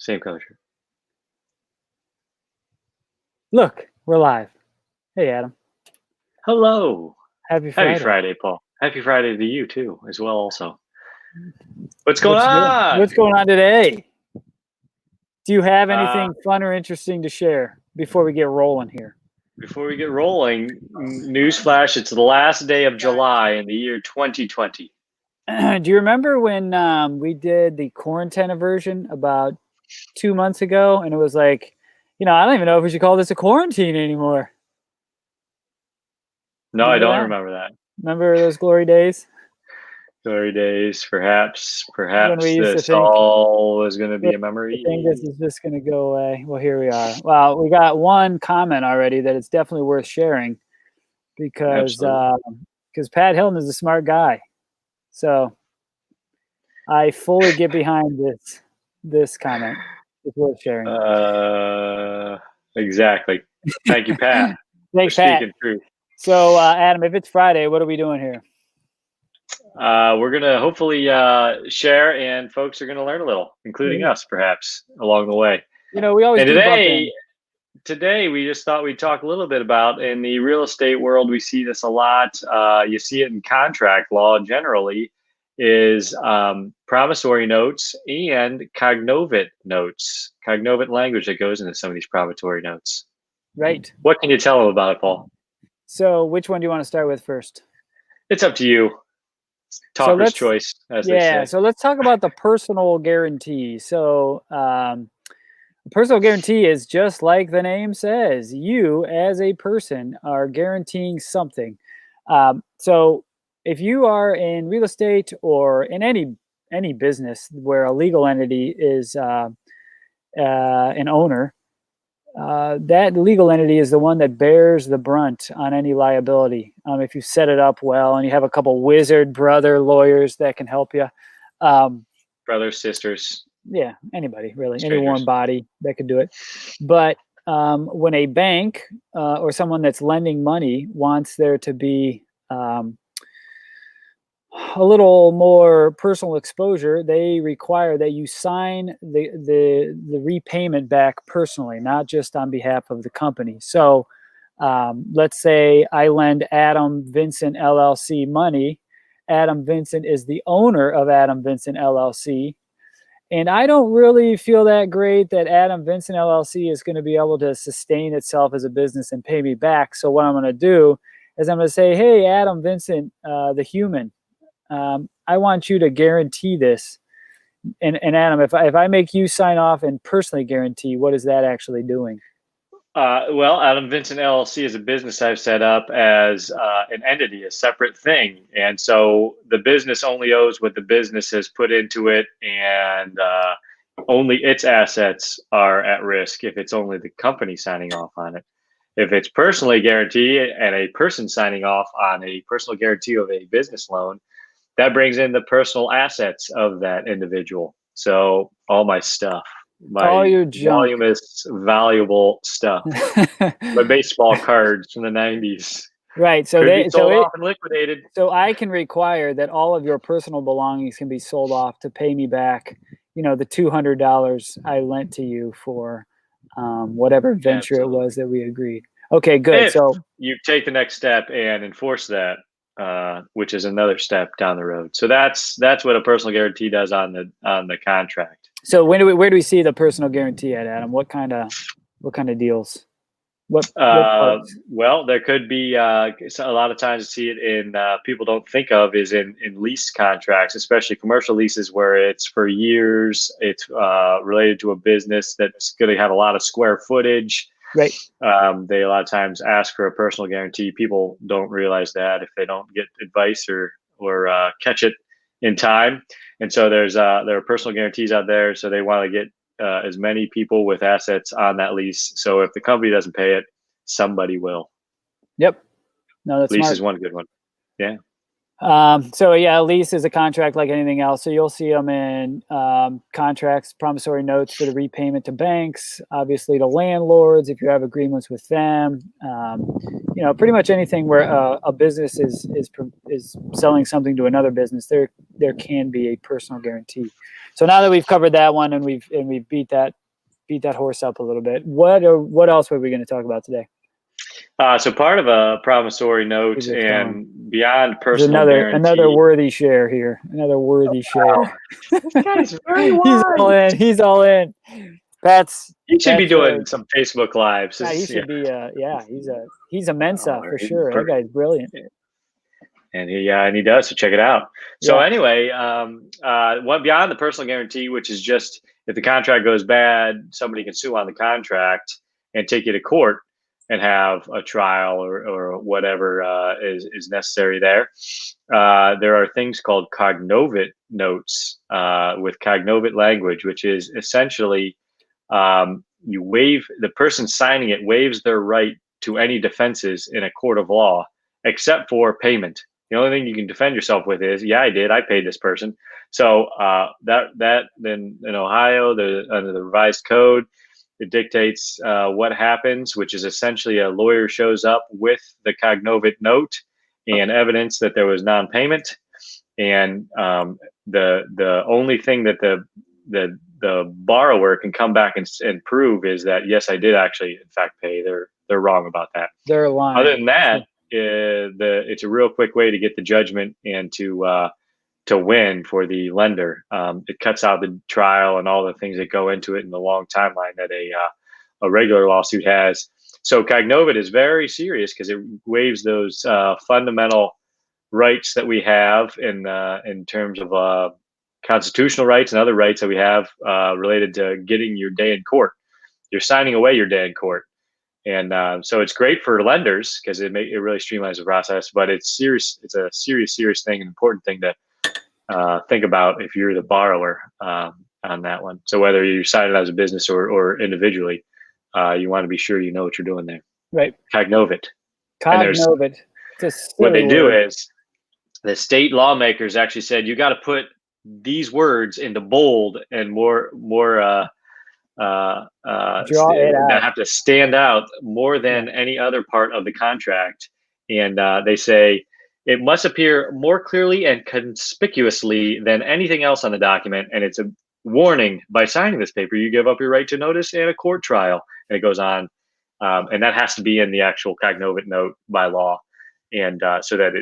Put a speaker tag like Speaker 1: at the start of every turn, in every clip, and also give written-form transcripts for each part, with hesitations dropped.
Speaker 1: Same color shirt.
Speaker 2: Look, we're live. Hey, Adam.
Speaker 1: Hello.
Speaker 2: Happy Friday.
Speaker 1: Happy Friday, Paul. Happy Friday to you too, as well. Also, what's going on?
Speaker 2: What's going on today? Do you have anything fun or interesting to share before we get rolling here?
Speaker 1: Before we get rolling, newsflash: it's the last day of July in the year 2020.
Speaker 2: Do you remember when we did the quarantine version about 2 months ago, and it was like, I don't even know if we should call this a quarantine anymore.
Speaker 1: No, I don't remember that.
Speaker 2: Remember those glory days?
Speaker 1: Glory days, perhaps
Speaker 2: When we used to
Speaker 1: this
Speaker 2: think
Speaker 1: all is going to be a memory.
Speaker 2: I think this is just going to go away. Well, here we are. Well, we got one comment already that it's definitely worth sharing because Pat Hilton is a smart guy. So I fully get behind this comment. It's worth sharing.
Speaker 1: Exactly. Thank you, Pat.
Speaker 2: Thanks,
Speaker 1: for
Speaker 2: Pat.
Speaker 1: speaking truth.
Speaker 2: So, Adam, if it's Friday, what are we doing here?
Speaker 1: We're going to hopefully share, and folks are going to learn a little, including us, perhaps, along the way.
Speaker 2: We always do
Speaker 1: today, we just thought we'd talk a little bit about, in the real estate world, we see this a lot. You see it in contract law generally, is promissory notes and cognovit notes, cognovit language that goes into some of these promissory notes.
Speaker 2: Right.
Speaker 1: What can you tell them about it, Paul?
Speaker 2: So which one do you want to start with first?
Speaker 1: It's up to you. Talker's choice, as they say.
Speaker 2: So let's talk about the personal guarantee. So personal guarantee is just like the name says. You, as a person, are guaranteeing something. So if you are in real estate or in any business where a legal entity is an owner, that legal entity is the one that bears the brunt on any liability. If you set it up well and you have a couple wizard brother lawyers that can help you.
Speaker 1: Brothers, sisters.
Speaker 2: Yeah, anybody, really. Strangers. Any warm body that could do it. But when a bank or someone that's lending money wants there to be a little more personal exposure, they require that you sign the repayment back personally, not just on behalf of the company. So let's say I lend Adam Vincent LLC money. Adam Vincent is the owner of Adam Vincent LLC. And I don't really feel that great that Adam Vincent LLC is going to be able to sustain itself as a business and pay me back. So what I'm going to do is I'm going to say, hey, Adam Vincent, the human, I want you to guarantee this. And Adam, if I make you sign off and personally guarantee, what is that actually doing?
Speaker 1: Well, Adam Vincent LLC is a business I've set up as an entity, a separate thing. And so the business only owes what the business has put into it, and only its assets are at risk if it's only the company signing off on it. If it's personally guaranteed and a person signing off on a personal guarantee of a business loan, that brings in the personal assets of that individual. So all my stuff.
Speaker 2: All your junk.
Speaker 1: Voluminous, valuable stuff. My baseball cards from the 90s.
Speaker 2: Right. So
Speaker 1: they sold off and liquidated.
Speaker 2: So I can require that all of your personal belongings can be sold off to pay me back, the $200 I lent to you for whatever venture it was that we agreed. Okay, good.
Speaker 1: So you take the next step and enforce that, which is another step down the road. So that's what a personal guarantee does on the contract.
Speaker 2: So where do we see the personal guarantee at, Adam? What kind of deals? What
Speaker 1: well, there could be a lot of times you see it in people don't think of is in lease contracts, especially commercial leases where it's for years. It's related to a business that's going to have a lot of square footage.
Speaker 2: Right.
Speaker 1: They a lot of times ask for a personal guarantee. People don't realize that if they don't get advice or catch it in time. And so there are personal guarantees out there. So they want to get as many people with assets on that lease. So if the company doesn't pay it, somebody will.
Speaker 2: Yep. No, that's
Speaker 1: lease
Speaker 2: smart.
Speaker 1: Is one good one. Yeah.
Speaker 2: So yeah, a lease is a contract like anything else. So you'll see them in contracts, promissory notes for the repayment to banks, obviously to landlords if you have agreements with them. Pretty much anything where a business is selling something to another business, there can be a personal guarantee. So now that we've covered that one and we've beat that horse up a little bit, what else were we going to talk about today?
Speaker 1: So part of a promissory note and beyond personal guarantee.
Speaker 2: Another worthy share here. Another worthy share.
Speaker 1: This guy's very wise.
Speaker 2: He's all in.
Speaker 1: He should be doing some Facebook lives.
Speaker 2: Yeah, he should be. He's a Mensa for sure. That guy's brilliant.
Speaker 1: And he does. So check it out. So anyway, one beyond the personal guarantee, which is just if the contract goes bad, somebody can sue on the contract and take you to court and have a trial or whatever is necessary there. There are things called cognovit notes with cognovit language, which is essentially the person signing it waives their right to any defenses in a court of law except for payment. The only thing you can defend yourself with is, I paid this person. So that then in Ohio, under the revised code, it dictates what happens, which is essentially a lawyer shows up with the cognovit note and evidence that there was non-payment, and the only thing that the borrower can come back and prove is that yes, I did actually in fact pay. They're wrong about that.
Speaker 2: They're lying.
Speaker 1: Other than that, it's a real quick way to get the judgment and to win for the lender. It cuts out the trial and all the things that go into it and the long timeline that a regular lawsuit has. So cognovit is very serious because it waives those fundamental rights that we have in terms of constitutional rights and other rights that we have related to getting your day in court. You're signing away your day in court. And so it's great for lenders because it really streamlines the process, but it's serious. It's a serious thing, an important thing to think about if you're the borrower on that one. So whether you sign it as a business or individually, you want to be sure you know what you're doing there.
Speaker 2: Right.
Speaker 1: Cognovit.
Speaker 2: Cognovit.
Speaker 1: What they do is the state lawmakers actually said you got to put these words into bold and more
Speaker 2: draw it out.
Speaker 1: That have to stand out more than any other part of the contract. And they say it must appear more clearly and conspicuously than anything else on the document. And it's a warning: by signing this paper, you give up your right to notice and a court trial. And it goes on. And that has to be in the actual cognovit note by law. And so that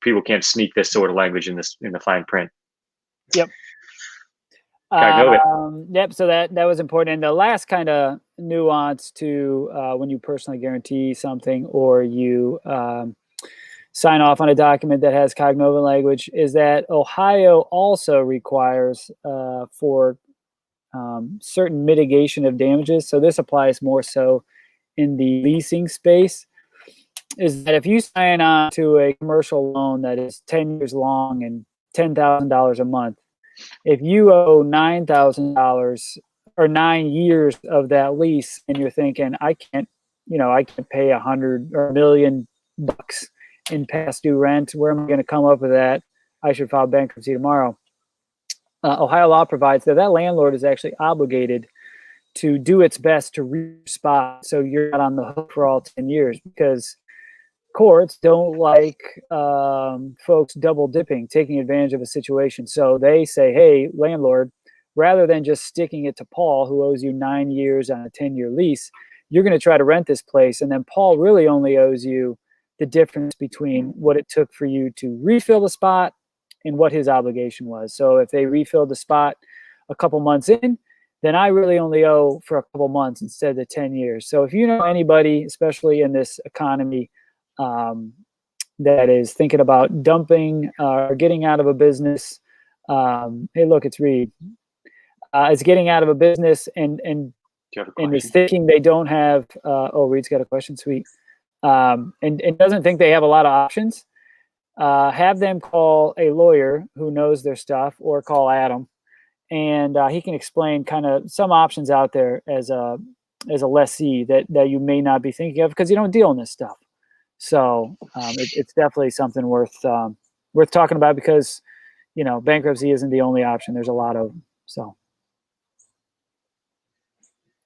Speaker 1: people can't sneak this sort of language in the fine print.
Speaker 2: Yep. Yep. So that was important. And the last kind of nuance to when you personally guarantee something or you sign off on a document that has cognovit language is that Ohio also requires for certain mitigation of damages. So this applies more so in the leasing space. Is that if you sign on to a commercial loan that is 10 years long and $10,000 a month, if you owe $9,000 or 9 years of that lease, and you're thinking, I can't pay $100 or $1 million in past due rent. Where am I going to come up with that? I should file bankruptcy tomorrow. Ohio law provides that landlord is actually obligated to do its best to respot so you're not on the hook for all 10 years, because courts don't like folks double dipping, taking advantage of a situation. So they say, hey, landlord, rather than just sticking it to Paul, who owes you 9 years on a 10-year lease, you're going to try to rent this place. And then Paul really only owes you the difference between what it took for you to refill the spot and what his obligation was. So if they refilled the spot a couple months in, then I really only owe for a couple months instead of the 10 years. So if you know anybody, especially in this economy, that is thinking about dumping or getting out of a business, hey, look, it's Reed. It's getting out of a business and is thinking they don't have. Reed's got a question. Sweet. And doesn't think they have a lot of options. Have them call a lawyer who knows their stuff, or call Adam, and he can explain kind of some options out there as a lessee that you may not be thinking of because you don't deal in this stuff. So it's definitely something worth talking about because, bankruptcy isn't the only option. There's a lot of them. So,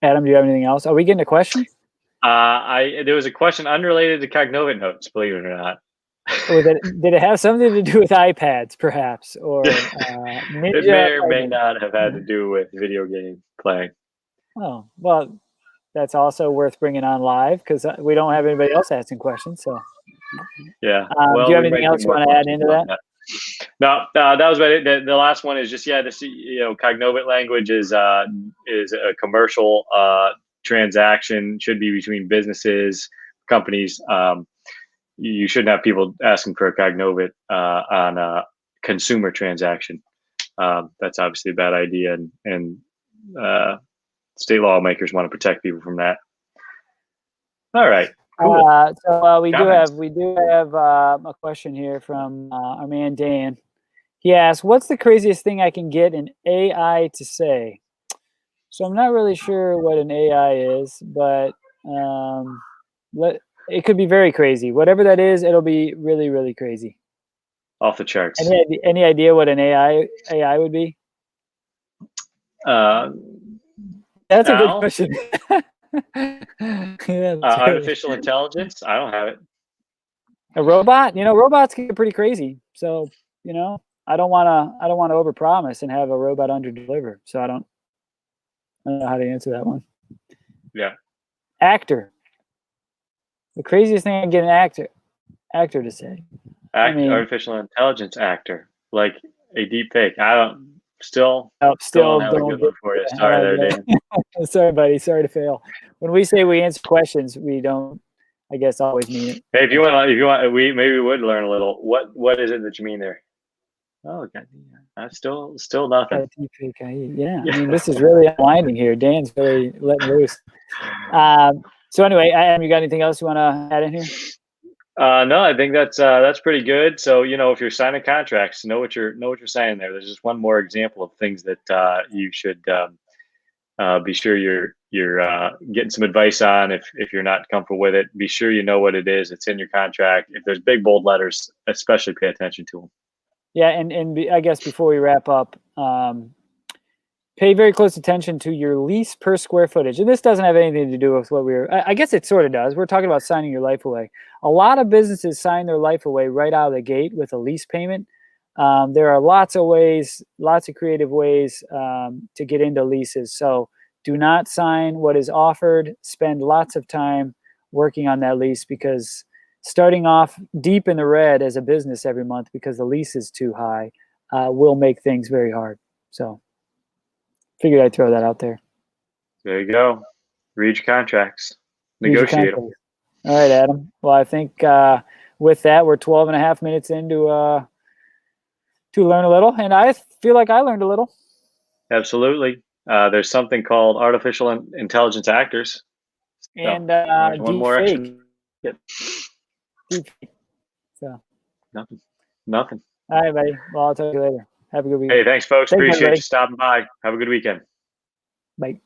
Speaker 2: Adam, do you have anything else? Are we getting a question?
Speaker 1: There was a question unrelated to cognovit notes, believe it or not.
Speaker 2: Or did it have something to do with iPads, perhaps, or
Speaker 1: It may or may not have had to do with video game playing.
Speaker 2: Oh, well, that's also worth bringing on live because we don't have anybody else asking questions. So,
Speaker 1: yeah.
Speaker 2: Do you have anything else you want to add into that?
Speaker 1: No, that was about it. The last one is just this. Cognovit language is a commercial transaction. Should be between businesses, companies. You shouldn't have people asking for a cognovit on a consumer transaction. That's obviously a bad idea, and state lawmakers want to protect people from that. All right. Cool.
Speaker 2: So we do have a question here from our man Dan. He asks, "What's the craziest thing I can get an AI to say?" So I'm not really sure what an AI is, but it could be very crazy. Whatever that is, it'll be really, really crazy.
Speaker 1: Off the charts.
Speaker 2: Any idea what an AI would be? That's a good question.
Speaker 1: Artificial intelligence? I don't have it.
Speaker 2: A robot? Robots get pretty crazy. So, I don't want to overpromise and have a robot underdeliver. So I don't know how to answer that one.
Speaker 1: Yeah.
Speaker 2: Actor. The craziest thing I can get an actor to say.
Speaker 1: Artificial intelligence actor, like a deep fake. I don't. Still
Speaker 2: don't
Speaker 1: have a good one for you. Sorry there, Dan.
Speaker 2: Sorry, buddy. Sorry to fail. When we say we answer questions, we don't, I guess, always mean it.
Speaker 1: Hey, if you want, we would learn a little. What is it that you mean there? Oh, God, that's still nothing.
Speaker 2: Yeah, I mean, this is really unwinding here. Dan's really letting loose. So anyway, Adam, you got anything else you want to add in here?
Speaker 1: No, I think that's pretty good. So if you're signing contracts, know what you're signing there. There's just one more example of things that you should be sure you're getting some advice on. If you're not comfortable with it, be sure you know what it is. It's in your contract. If there's big bold letters, especially pay attention to them.
Speaker 2: Yeah, and I guess before we wrap up, pay very close attention to your lease per square footage. And this doesn't have anything to do with what I guess it sort of does. We're talking about signing your life away. A lot of businesses sign their life away right out of the gate with a lease payment. There are lots of creative ways to get into leases. So do not sign what is offered. Spend lots of time working on that lease, because starting off deep in the red as a business every month because the lease is too high will make things very hard. So figured I'd throw that out there.
Speaker 1: There you go. Read your contracts. Negotiate them.
Speaker 2: All right, Adam. Well, I think with that, we're 12 and a half minutes into to learn a little, and I feel like I learned a little.
Speaker 1: Absolutely. There's something called artificial intelligence actors.
Speaker 2: And
Speaker 1: one more action.
Speaker 2: Yep. So
Speaker 1: nothing.
Speaker 2: All right, buddy. Well, I'll talk to you later. Have a good weekend.
Speaker 1: Hey, thanks, folks. Appreciate you stopping by. Have a good weekend.
Speaker 2: Bye.